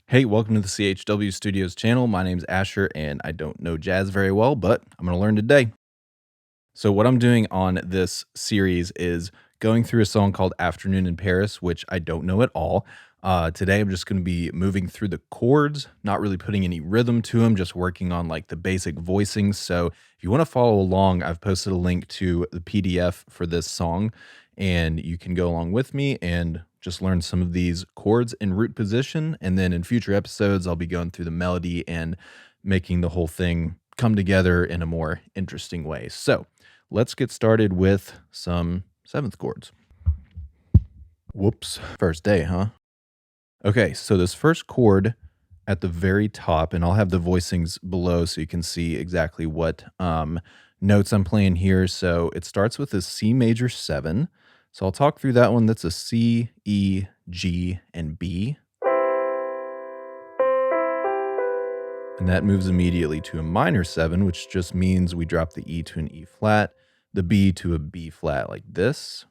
Hey, welcome to the CHW Studios channel. My name's Asher, and I don't know jazz very well, but I'm going to learn today. So, what I'm doing on this series is going through a song called Afternoon in Paris, which I don't know at all. Today, I'm just going to be moving through the chords, not really putting any rhythm to them, just working on like the basic voicings. So, if you want to follow along, I've posted a link to the PDF for this song, and you can go along with me and just learn some of these chords in root position. And then in future episodes, I'll be going through the melody and making the whole thing come together in a more interesting way. So, let's get started with some seventh chords. Whoops. First day, huh? Okay, so this first chord at the very top, and I'll have the voicings below so you can see exactly what notes I'm playing here. So it starts with a C major 7. So I'll talk through that one. That's a C, E, G, and B. And that moves immediately to a minor 7, which just means we drop the E to an E flat, the B to a B flat like this.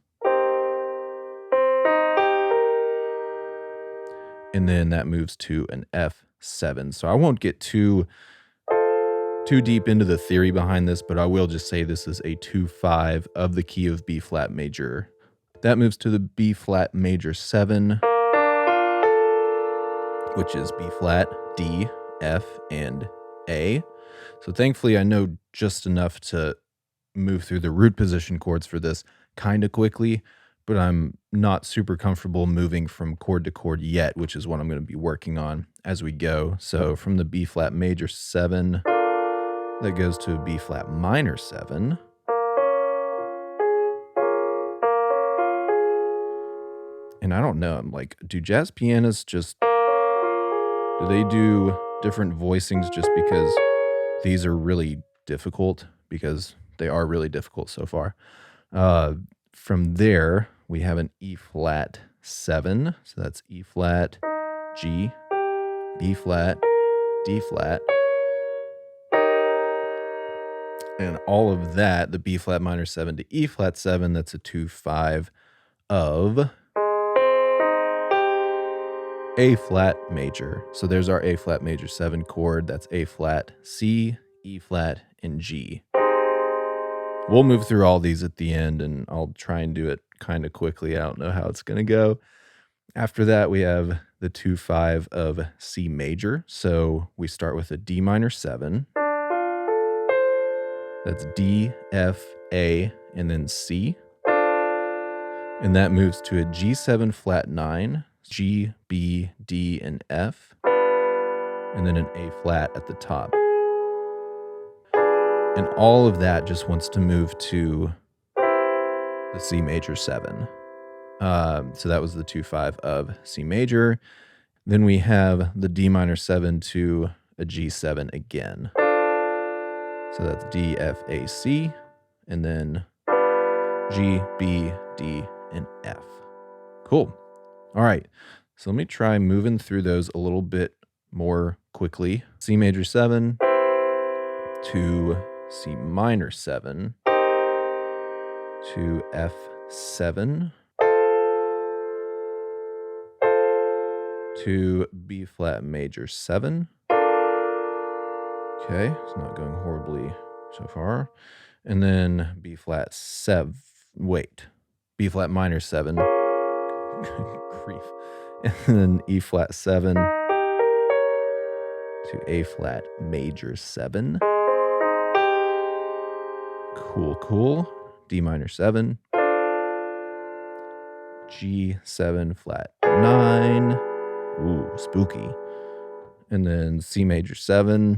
And then that moves to an F7. So I won't get too deep into the theory behind this, but I will just say this is a 2-5 of the key of B flat major. That moves to the B flat major 7, which is B flat, D, F, and A. So thankfully I know just enough to move through the root position chords for this kind of quickly, but I'm not super comfortable moving from chord to chord yet, which is what I'm going to be working on as we go. So from the B flat major 7, that goes to a B flat minor 7. And I don't know, I'm like, do jazz pianists do they do different voicings just because these are really difficult? Because they are really difficult so far. From there, we have an E flat 7. So that's E flat, G, B flat, D flat. And all of that, the B flat minor 7 to E flat 7, that's a 2-5 of A flat major. So there's our A flat major 7 chord. That's A flat, C, E flat, and G. We'll move through all these at the end, and I'll try and do it kind of quickly. I don't know how it's going to go. After that, we have the 2-5 of C major. So we start with a D minor 7. That's D, F, A, and then C. And that moves to a G7 flat 9, G, B, D, and F. And then an A flat at the top. And all of that just wants to move to the C major 7. So that was the 2-5 of C major. Then we have the D minor 7 to a G7 again. So that's D, F, A, C, and then G, B, D, and F. Cool. All right. So let me try moving through those a little bit more quickly. C major 7 to C minor 7 to F7 to B flat major 7. Okay, it's not going horribly so far. And then B flat 7. Wait, B flat minor 7. Grief. And then E flat 7 to A flat major 7. Cool. D minor 7. G7 flat 9. Ooh, spooky. And then C major 7.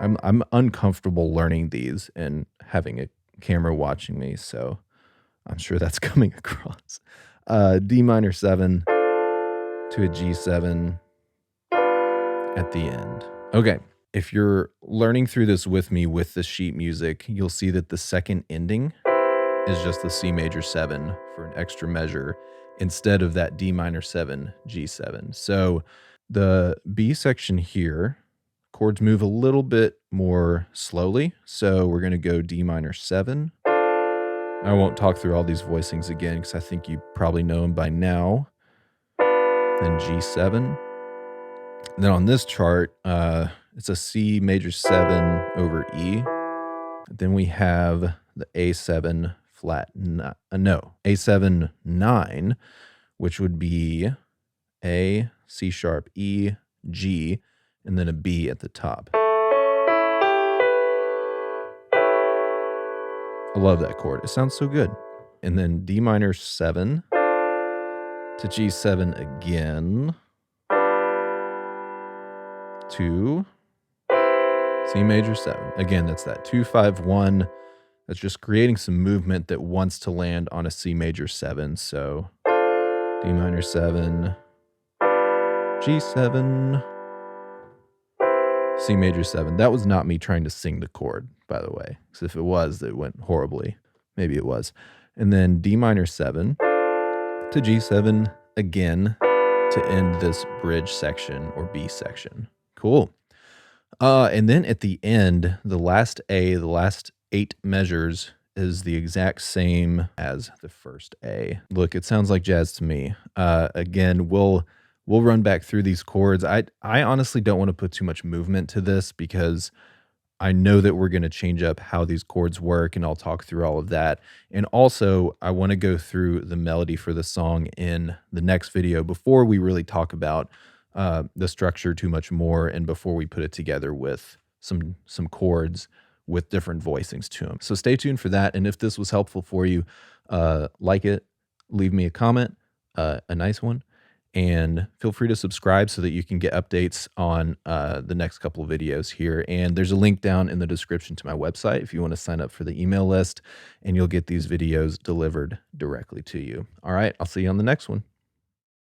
I'm uncomfortable learning these and having a camera watching me, so I'm sure that's coming across. D minor 7 to a G7 at the end. Okay, if you're learning through this with me with the sheet music, you'll see that the second ending is just the C major 7 for an extra measure instead of that D minor 7, G7. So the B section here, chords move a little bit more slowly. So we're going to go D minor 7. I won't talk through all these voicings again because I think you probably know them by now. Then G7, Then on this chart, it's a C major 7 over E. Then we have the A7 flat, no, A7 9, which would be A, C sharp, E, G, and then a B at the top. I love that chord. It sounds so good. And then D minor 7 to G7 again to C major 7. Again, that's that 2-5-1. That's just creating some movement that wants to land on a C major 7. So D minor 7, G7, C major 7. That was not me trying to sing the chord, by the way. Because if it was, it went horribly. Maybe it was. And then D minor 7 to G7 again to end this bridge section or B section. Cool. And then at the end, the last A, the last 8 measures is the exact same as the first A. Look, it sounds like jazz to me. Again, we'll run back through these chords. I honestly don't want to put too much movement to this because I know that we're going to change up how these chords work, and I'll talk through all of that. And also, I want to go through the melody for the song in the next video before we really talk about the structure too much more, and before we put it together with some chords with different voicings to them. So stay tuned for that. And if this was helpful for you, like it, leave me a comment, a nice one, and feel free to subscribe so that you can get updates on the next couple of videos here. And there's a link down in the description to my website if you want to sign up for the email list, and you'll get these videos delivered directly to you. All right, I'll see you on the next one.